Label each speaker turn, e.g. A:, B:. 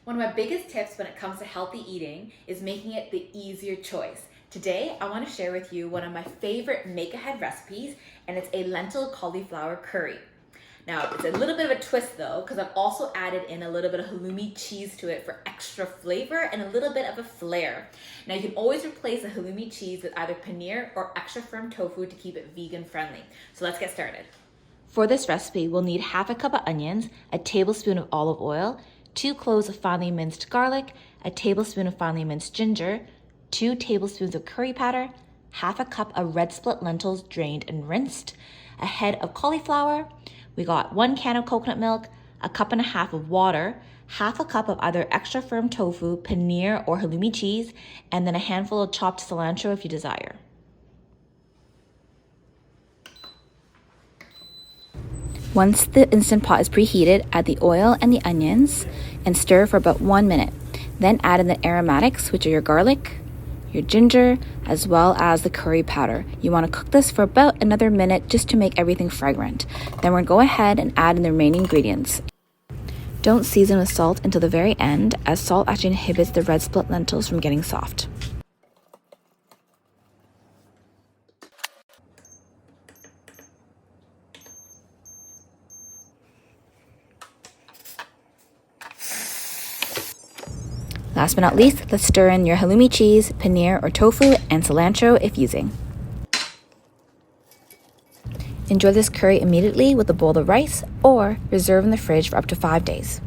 A: One of my biggest tips when it comes to healthy eating is making it the easier choice. Today, I want to share with you one of my favorite make-ahead recipes, and it's a lentil cauliflower curry. Now, it's a little bit of a twist though, because I've also added in a little bit of halloumi cheese to it for extra flavor and a little bit of a flair. Now, you can always replace the halloumi cheese with either paneer or extra firm tofu to keep it vegan friendly. So let's get started. For this recipe, we'll need half a cup of onions, a tablespoon of olive oil, 2 cloves of finely minced garlic, a tablespoon of finely minced ginger, 2 tablespoons of curry powder, half a cup of red split lentils drained and rinsed, a head of cauliflower. We got 1 can of coconut milk, a cup and a half of water, half a cup of either extra firm tofu, paneer, or halloumi cheese, and then a handful of chopped cilantro if you desire. Once the Instant Pot is preheated, add the oil and the onions and stir for about 1 minute. Then add in the aromatics, which are your garlic, your ginger, as well as the curry powder. You want to cook this for about another minute just to make everything fragrant. Then we're going to go ahead and add in the remaining ingredients. Don't season with salt until the very end, as salt actually inhibits the red split lentils from getting soft. Last but not least, let's stir in your halloumi cheese, paneer or tofu, and cilantro if using. Enjoy this curry immediately with a bowl of rice or reserve in the fridge for up to 5 days.